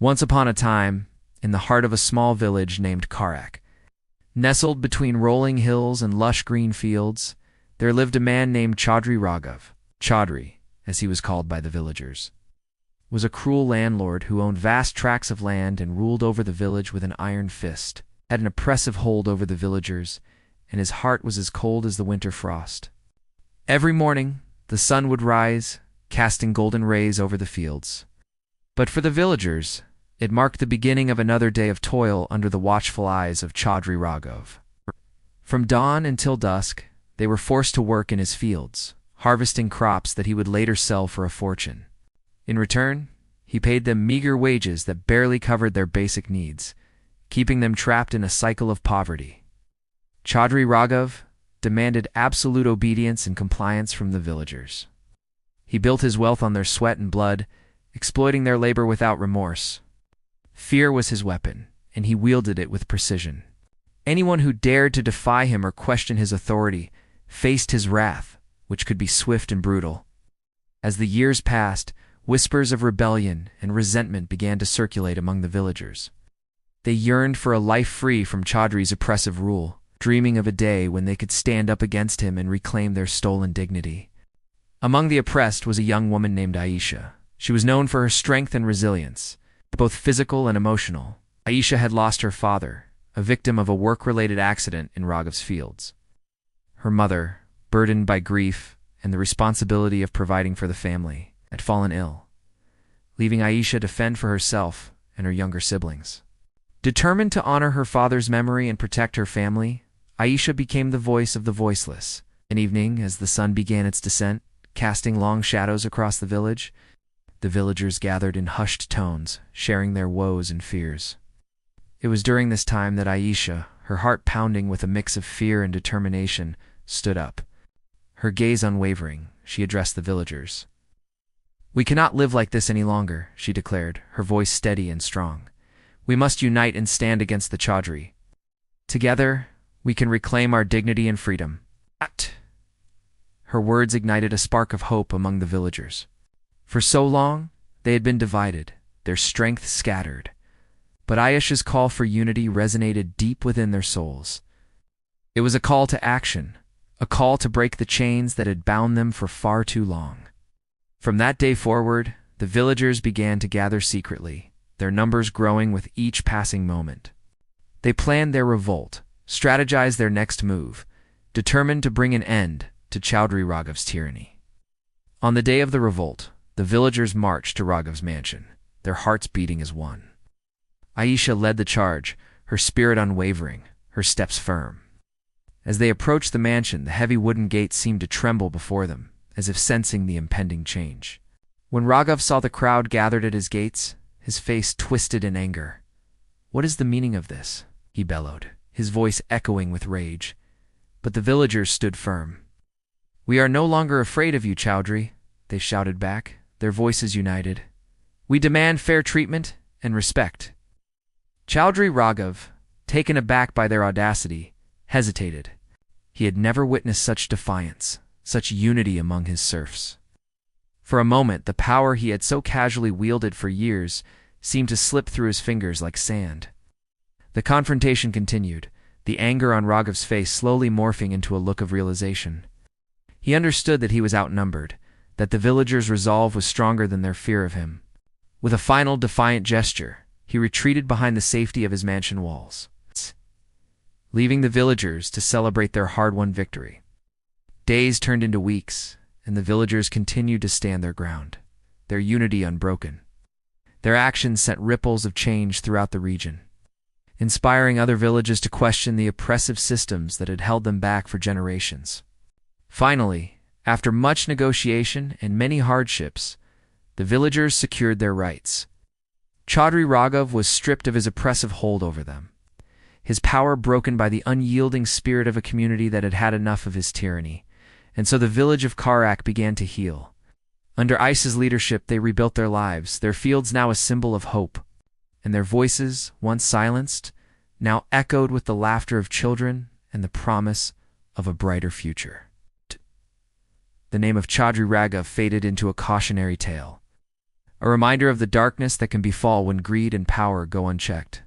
Once upon a time, in the heart of a small village named Karak, nestled between rolling hills and lush green fields, there lived a man named Chaudhry Raghav. Chaudhry, as he was called by the villagers, was a cruel landlord who owned vast tracts of land and ruled over the village with an iron fist, had an oppressive hold over the villagers, and his heart was as cold as the winter frost. Every morning, the sun would rise, casting golden rays over the fields. But for the villagers, it marked the beginning of another day of toil under the watchful eyes of Chaudhry Raghav. From dawn until dusk, they were forced to work in his fields, harvesting crops that he would later sell for a fortune. In return, he paid them meager wages that barely covered their basic needs, keeping them trapped in a cycle of poverty. Chaudhry Raghav demanded absolute obedience and compliance from the villagers. He built his wealth on their sweat and blood, exploiting their labor without remorse. Fear was his weapon, and he wielded it with precision. Anyone who dared to defy him or question his authority faced his wrath, which could be swift and brutal. As the years passed, whispers of rebellion and resentment began to circulate among the villagers. They yearned for a life free from Chaudhry's oppressive rule, dreaming of a day when they could stand up against him and reclaim their stolen dignity. Among the oppressed was a young woman named Aisha. She was known for her strength and resilience, both physical and emotional. Aisha had lost her father, a victim of a work-related accident in Raghav's fields. Her mother, burdened by grief and the responsibility of providing for the family, had fallen ill, leaving Aisha to fend for herself and her younger siblings. Determined to honor her father's memory and protect her family, Aisha became the voice of the voiceless. An evening, as the sun began its descent, casting long shadows across the village, the villagers gathered in hushed tones, sharing their woes and fears. It was during this time that Aisha, her heart pounding with a mix of fear and determination, stood up. Her gaze unwavering, she addressed the villagers. "We cannot live like this any longer," she declared, her voice steady and strong. "We must unite and stand against the Chaudhry. Together, we can reclaim our dignity and freedom." Her words ignited a spark of hope among the villagers. For so long, they had been divided, their strength scattered. But Aisha's call for unity resonated deep within their souls. It was a call to action, a call to break the chains that had bound them for far too long. From that day forward, the villagers began to gather secretly, their numbers growing with each passing moment. They planned their revolt, strategized their next move, determined to bring an end to Chaudhry Raghav's tyranny. On the day of the revolt, the villagers marched to Raghav's mansion, their hearts beating as one. Aisha led the charge, her spirit unwavering, her steps firm. As they approached the mansion, the heavy wooden gates seemed to tremble before them, as if sensing the impending change. When Raghav saw the crowd gathered at his gates, his face twisted in anger. "What is the meaning of this?" he bellowed, his voice echoing with rage. But the villagers stood firm. "We are no longer afraid of you, Chaudhry," they shouted back, their voices united. "We demand fair treatment and respect." Chaudhry Raghav, taken aback by their audacity, hesitated. He had never witnessed such defiance, such unity among his serfs. For a moment, the power he had so casually wielded for years seemed to slip through his fingers like sand. The confrontation continued, the anger on Raghav's face slowly morphing into a look of realization. He understood that he was outnumbered, that the villagers' resolve was stronger than their fear of him. With a final defiant gesture, he retreated behind the safety of his mansion walls, leaving the villagers to celebrate their hard-won victory. Days turned into weeks, and the villagers continued to stand their ground, their unity unbroken. Their actions sent ripples of change throughout the region, inspiring other villages to question the oppressive systems that had held them back for generations. Finally, after much negotiation and many hardships, the villagers secured their rights. Chaudhry Raghav was stripped of his oppressive hold over them, his power broken by the unyielding spirit of a community that had had enough of his tyranny, and so the village of Karak began to heal. Under Aisha's leadership, they rebuilt their lives, their fields now a symbol of hope, and their voices, once silenced, now echoed with the laughter of children and the promise of a brighter future. The name of Chaudhry Raghav faded into a cautionary tale, a reminder of the darkness that can befall when greed and power go unchecked.